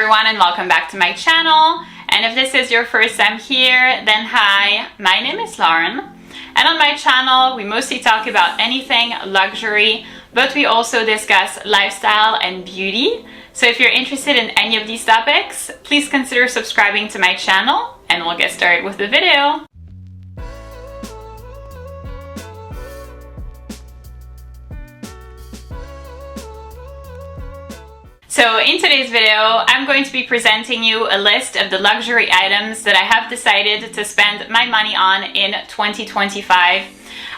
everyone, and welcome back to my channel. And if this is your first time here, then hi, my name is Lauren. And on my channel, we mostly talk about anything luxury, but we also discuss lifestyle and beauty. So if you're interested in any of these topics, please consider subscribing to my channel, and we'll get started with the video. So in today's video, I'm going to be presenting you a list of the luxury items that I have decided to spend my money on in 2025.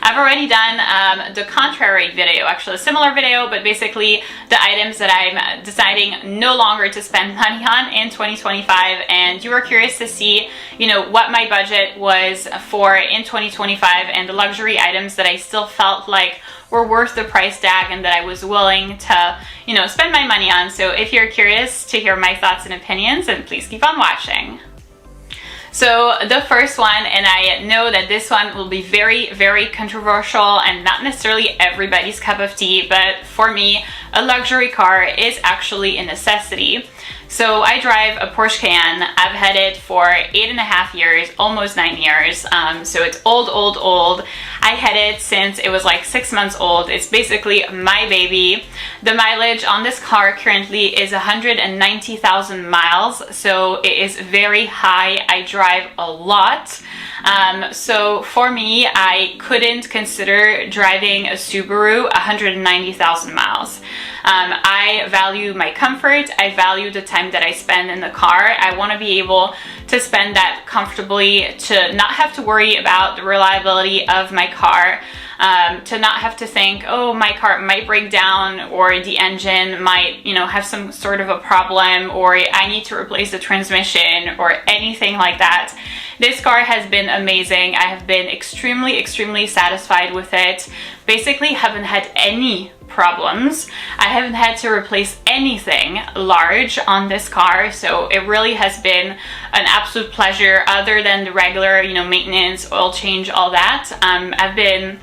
I've already done the contrary video, actually a similar video, but basically the items that I'm deciding no longer to spend money on in 2025. And you were curious to see, what my budget was for in 2025 and the luxury items that I still felt like were worth the price tag and that I was willing to, spend my money on. So if you're curious to hear my thoughts and opinions, then please keep on watching. So the first one, and I know that this one will be very, very controversial and not necessarily everybody's cup of tea, but for me, a luxury car is actually a necessity. So I drive a Porsche Cayenne. I've had it for 8.5 years, almost 9 years. So it's old. I had it since it was like 6 months old. It's basically my baby. The mileage on this car currently is 190,000 miles. So it is very high. I drive a lot. So for me, I couldn't consider driving a Subaru 190,000 miles. I value my comfort. I value the time that I spend in the car. I want to be able to spend that comfortably, to not have to worry about the reliability of my car, to not have to think, oh, my car might break down, or the engine might, have some sort of a problem, or I need to replace the transmission, or anything like that. This car has been amazing. I have been extremely satisfied with it. Basically, haven't had any problems. I haven't had to replace anything large on this car, so it really has been an absolute pleasure, other than the regular, maintenance, oil change, all that. I've been,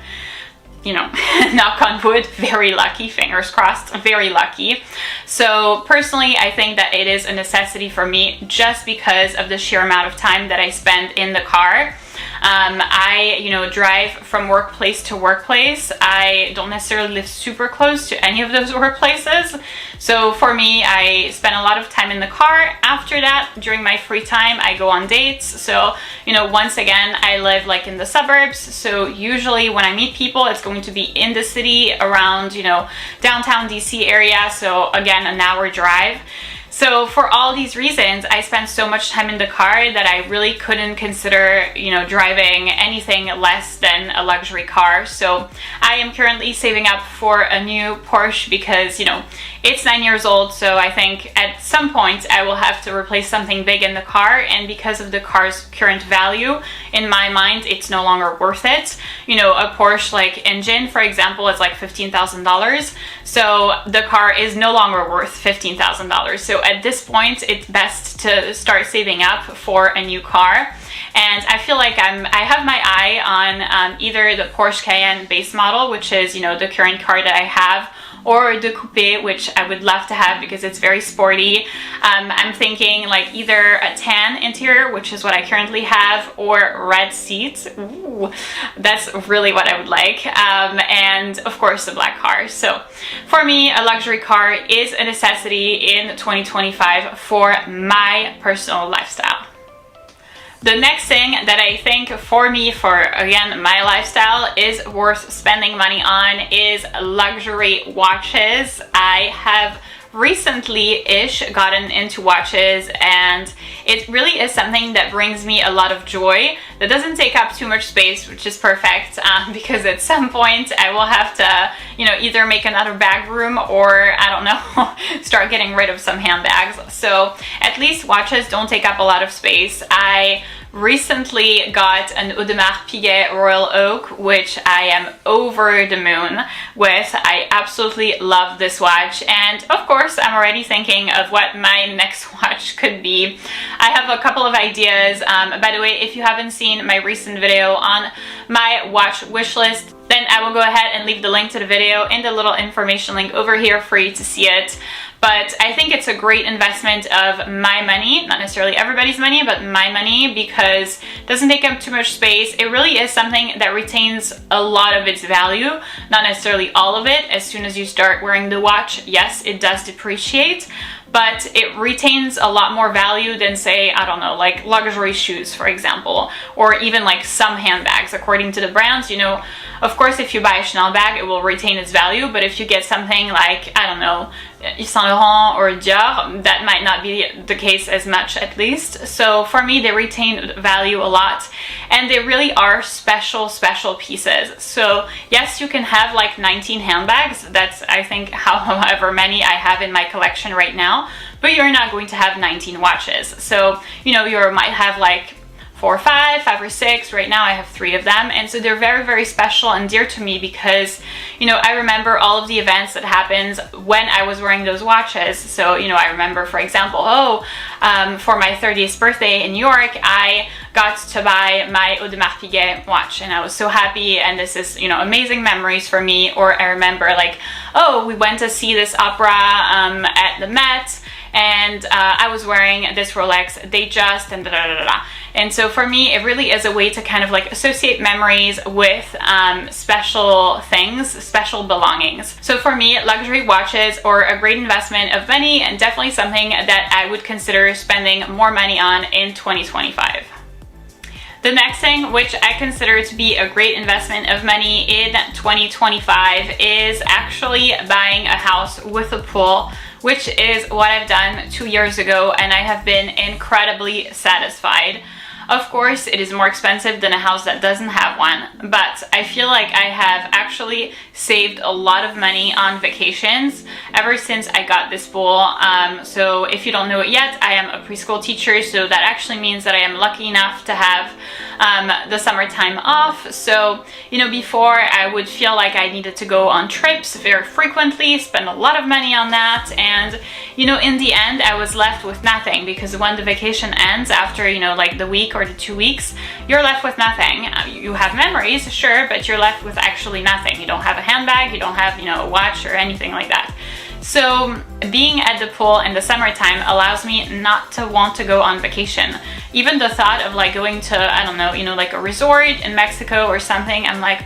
knock on wood, very lucky, fingers crossed, very lucky. So personally, I think that it is a necessity for me just because of the sheer amount of time that I spend in the car. I, drive from workplace to workplace. I don't necessarily live super close to any of those workplaces. So for me, I spend a lot of time in the car. After that, during my free time, I go on dates. So, once again, I live like in the suburbs. So usually when I meet people, it's going to be in the city around, downtown DC area. So again, an hour drive. So for all these reasons, I spend so much time in the car that I really couldn't consider, driving anything less than a luxury car. So I am currently saving up for a new Porsche because, it's 9 years old. So I think at some point I will have to replace something big in the car. And because of the car's current value, in my mind, it's no longer worth it. A Porsche like engine, for example, is like $15,000. So the car is no longer worth $15,000. So at this point, it's best to start saving up for a new car. And I feel like I have my eye on either the Porsche Cayenne base model, which is, the current car that I have, or the coupe, which I would love to have because it's very sporty. I'm thinking like either a tan interior, which is what I currently have, or red seats. Ooh, that's really what I would like. And of course the black car. So for me, a luxury car is a necessity in 2025 for my personal lifestyle. The next thing that I think for me, for again, my lifestyle is worth spending money on is luxury watches. I have recently-ish gotten into watches, and it really is something that brings me a lot of joy. That doesn't take up too much space, which is perfect, because at some point I will have to, either make another bag room or, I don't know, start getting rid of some handbags. So at least watches don't take up a lot of space. I recently got an Audemars Piguet Royal Oak, which I am over the moon with. I absolutely love this watch, and of course I'm already thinking of what my next watch could be. I have a couple of ideas. By the way, if you haven't seen my recent video on my watch wish list, then I will go ahead and leave the link to the video in the little information link over here for you to see it. but I think it's a great investment of my money, not necessarily everybody's money, but my money, because it doesn't take up too much space. It really is something that retains a lot of its value, not necessarily all of it. As soon as you start wearing the watch, yes, it does depreciate, but it retains a lot more value than, say, I don't know, like luxury shoes, for example, or even like some handbags, according to the brands. You know, of course, if you buy a Chanel bag, it will retain its value, but if you get something like, I don't know, Yves Saint Laurent or Dior, that might not be the case as much, at least. So for me, they retain value a lot, and they really are special pieces. So yes, you can have like 19 handbags. That's, I think, however many I have in my collection right now, but you're not going to have 19 watches. So, you know, you might have like 4 or 5 or 6. Right now I have 3 of them, and so they're very special and dear to me because, you know, I remember all of the events that happened when I was wearing those watches. So, you know, I remember, for example, for my 30th birthday in New York, I got to buy my Audemars Piguet watch, and I was so happy, and this is, you know, amazing memories for me. Or I remember like, oh, we went to see this opera at the Met, and I was wearing this Rolex Datejust, and And so for me, it really is a way to kind of like associate memories with special things, special belongings. So for me, luxury watches are a great investment of money, and definitely something that I would consider spending more money on in 2025. The next thing, which I consider to be a great investment of money in 2025, is actually buying a house with a pool, which is what I've done 2 years ago, and I have been incredibly satisfied. Of course, it is more expensive than a house that doesn't have one, but I feel like I have actually saved a lot of money on vacations ever since I got this pool. So if you don't know it yet, I am a preschool teacher, so that actually means that I am lucky enough to have the summertime off. So, you know, before I would feel like I needed to go on trips very frequently, spend a lot of money on that, and, you know, in the end, I was left with nothing, because when the vacation ends after, you know, like the week or the 2 weeks, you're left with nothing. You have memories, sure, but you're left with actually nothing. You don't have a handbag, you don't have, you know, a watch or anything like that. So being at the pool in the summertime allows me not to want to go on vacation. Even the thought of like going to, I don't know, you know, like a resort in Mexico or something, I'm like,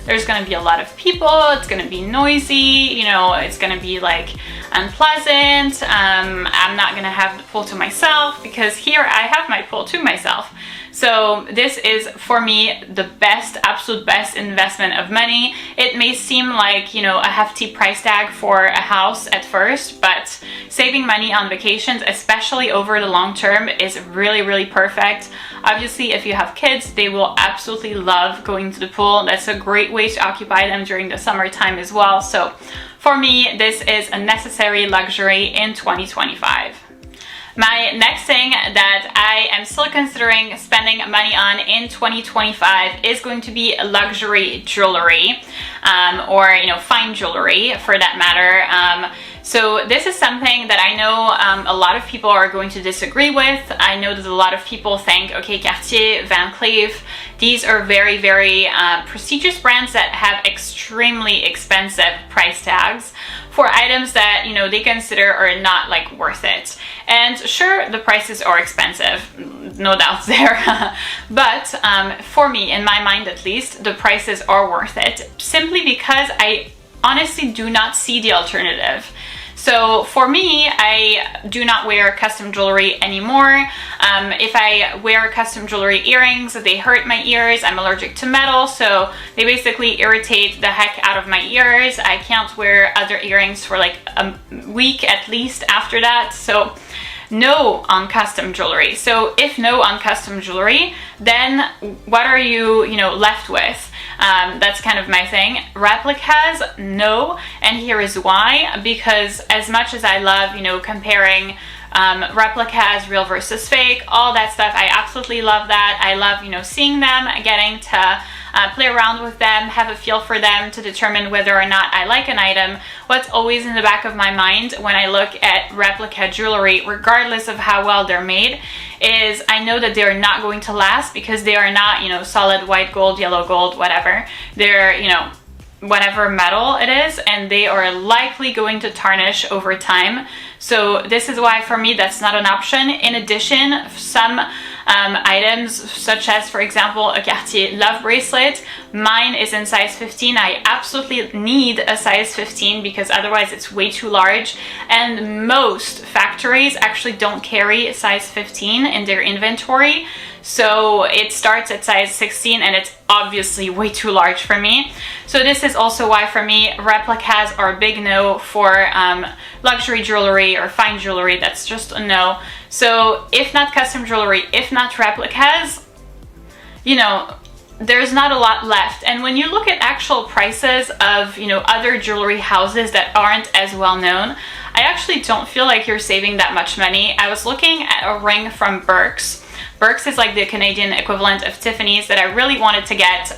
there's gonna be a lot of people, it's gonna be noisy, you know, it's gonna be like unpleasant. I'm not gonna have the pool to myself, because here I have my pool to myself. So this is, for me, the best, absolute best investment of money. It may seem like, you know, a hefty price tag for a house at first, but saving money on vacations, especially over the long term, is really perfect. Obviously, if you have kids, they will absolutely love going to the pool. That's a great way to occupy them during the summertime as well. So for me, this is a necessary luxury in 2025. My next thing that I am still considering spending money on in 2025 is going to be luxury jewelry, or, you know, fine jewelry for that matter. So this is something that I know a lot of people are going to disagree with. I know that a lot of people think, okay, Cartier, Van Cleef, these are very prestigious brands that have extremely expensive price tags for items that, you know, they consider are not like worth it. And sure, the prices are expensive, no doubt there. But for me, in my mind at least, the prices are worth it, simply because I honestly do not see the alternative. So for me, I do not wear custom jewelry anymore. If I wear custom jewelry earrings, they hurt my ears. I'm allergic to metal, so they basically irritate the heck out of my ears. I can't wear other earrings for like a week at least after that. So no on custom jewelry. So if no on custom jewelry, then what are you, you know, left with? That's kind of my thing. Replicas, no, and here is why. Because as much as I love, you know, comparing replicas, real versus fake, all that stuff, I absolutely love that. I love, you know, seeing them, getting to play around with them, have a feel for them to determine whether or not I like an item. What's always in the back of my mind when I look at replica jewelry, regardless of how well they're made, is I know that they're not going to last, because they are not, you know, solid white gold, yellow gold, whatever. They're, you know, whatever metal it is, and they are likely going to tarnish over time. So this is why for me that's not an option. In addition, some items such as, for example, a Cartier love bracelet, mine is in size 15. I absolutely need a size 15 because otherwise it's way too large, and most factories actually don't carry a size 15 in their inventory. So it starts at size 16 and it's obviously way too large for me. So this is also why for me replicas are a big no for luxury jewelry or fine jewelry. That's just a no. So if not custom jewelry, if not replicas, you know, there's not a lot left. And when you look at actual prices of, you know, other jewelry houses that aren't as well known, I actually don't feel like you're saving that much money. I was looking at a ring from Burke's. Burke's is like the Canadian equivalent of Tiffany's that I really wanted to get.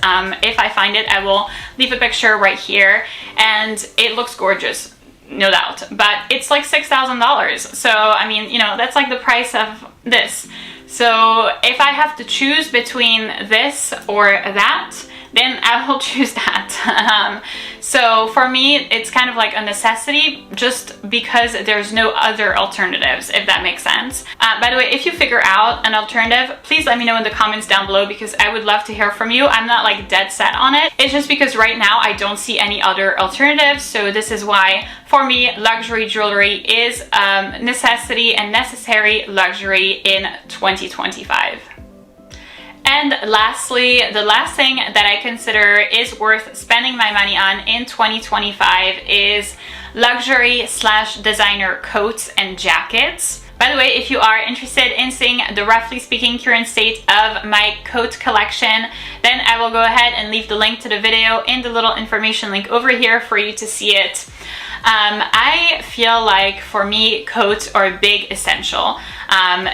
If I find it, I will leave a picture right here, and it looks gorgeous, no doubt, but it's like $6,000. So I mean, you know, that's like the price of this. So if I have to choose between this or that, then I will choose that. So for me, it's kind of like a necessity just because there's no other alternatives, if that makes sense. By the way, if you figure out an alternative, please let me know in the comments down below because I would love to hear from you. I'm not like dead set on it. It's just because right now I don't see any other alternatives. So this is why for me, luxury jewelry is necessity and necessary luxury in 2025. And lastly, the last thing that I consider is worth spending my money on in 2025 is luxury / designer coats and jackets. By the way, if you are interested in seeing the roughly speaking current state of my coat collection, then I will go ahead and leave the link to the video in the little information link over here for you to see it. I feel like for me, coats are a big essential.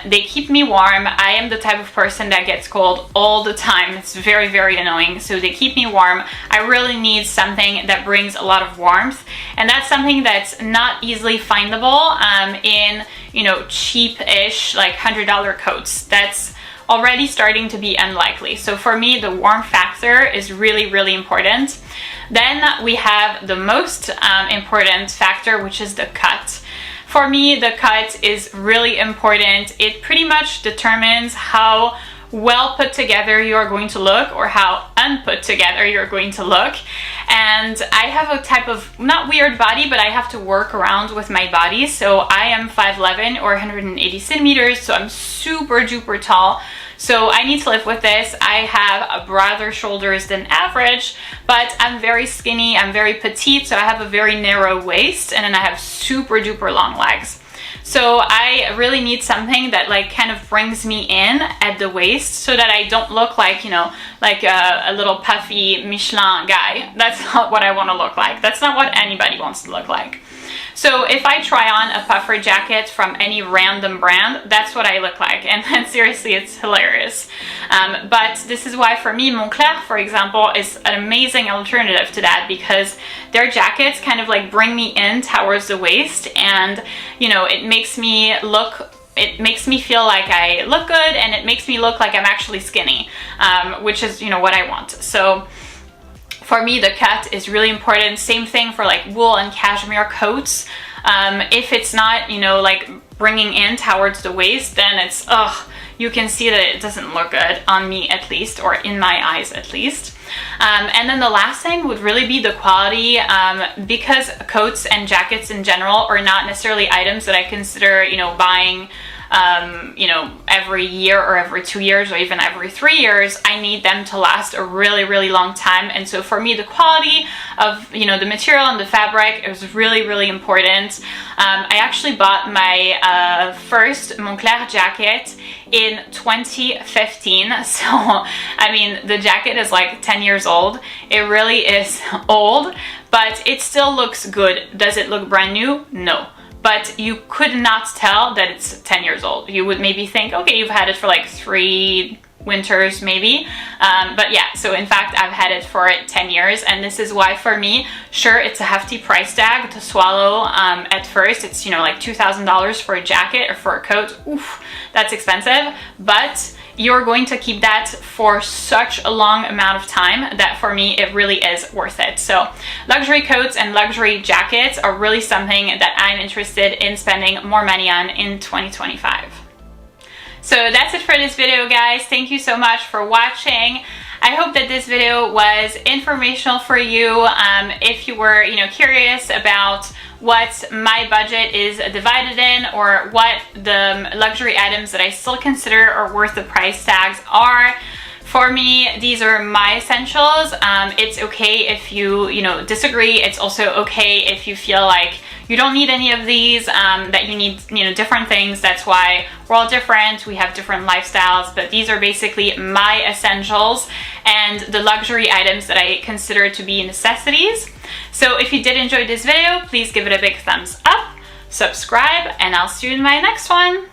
They keep me warm. I am the type of person that gets cold all the time. It's very, very annoying. So they keep me warm. I really need something that brings a lot of warmth. And that's something that's not easily findable in, you know, cheap-ish, like $100 coats. That's already starting to be unlikely. So for me, the warm factor is really, really important. Then we have the most important factor, which is the cut. For me, the cut is really important. It pretty much determines how well put together you're going to look or how unput together you're going to look. And I have a type of, not weird body, but I have to work around with my body. So I am 5'11" or 180 centimeters, so I'm super duper tall. So I need to live with this. I have broader shoulders than average, but I'm very skinny, I'm very petite, so I have a very narrow waist, and then I have super duper long legs. So I really need something that like kind of brings me in at the waist so that I don't look like, you know, like a little puffy Michelin guy. That's not what I want to look like. That's not what anybody wants to look like. So if I try on a puffer jacket from any random brand, that's what I look like. And then seriously, it's hilarious. But this is why for me, Moncler, for example, is an amazing alternative to that because their jackets kind of like bring me in towards the waist, and, you know, it makes me feel like I look good, and it makes me look like I'm actually skinny, which is, you know, what I want. So for me, the cut is really important. Same thing for like wool and cashmere coats. If it's not, you know, like bringing in towards the waist, then it's, you can see that it doesn't look good on me at least, or in my eyes at least. And then the last thing would really be the quality, because coats and jackets in general are not necessarily items that I consider, you know, buying you know, every year or every 2 years or even every 3 years. I need them to last a really, really long time. And so for me, the quality of, you know, the material and the fabric is really, really important. I actually bought my first Moncler jacket in 2015. So, I mean, the jacket is like 10 years old. It really is old, but it still looks good. Does it look brand new? No. But you could not tell that it's 10 years old. You would maybe think, okay, you've had it for like 3 winters maybe. But yeah, so in fact, I've had it for 10 years, and this is why for me, sure, it's a hefty price tag to swallow at first. It's, you know, like $2,000 for a jacket or for a coat. Oof, that's expensive, but you're going to keep that for such a long amount of time that for me, it really is worth it. So luxury coats and luxury jackets are really something that I'm interested in spending more money on in 2025. So that's it for this video, guys. Thank you so much for watching. I hope that this video was informational for you. If you were, you know, curious about what my budget is divided in, or what the luxury items that I still consider are worth the price tags are, for me, these are my essentials. It's okay if you know, disagree. It's also okay if you feel like you don't need any of these, that you need, you know, different things. That's why we're all different. We have different lifestyles, but these are basically my essentials and the luxury items that I consider to be necessities. So if you did enjoy this video, please give it a big thumbs up, subscribe, and I'll see you in my next one.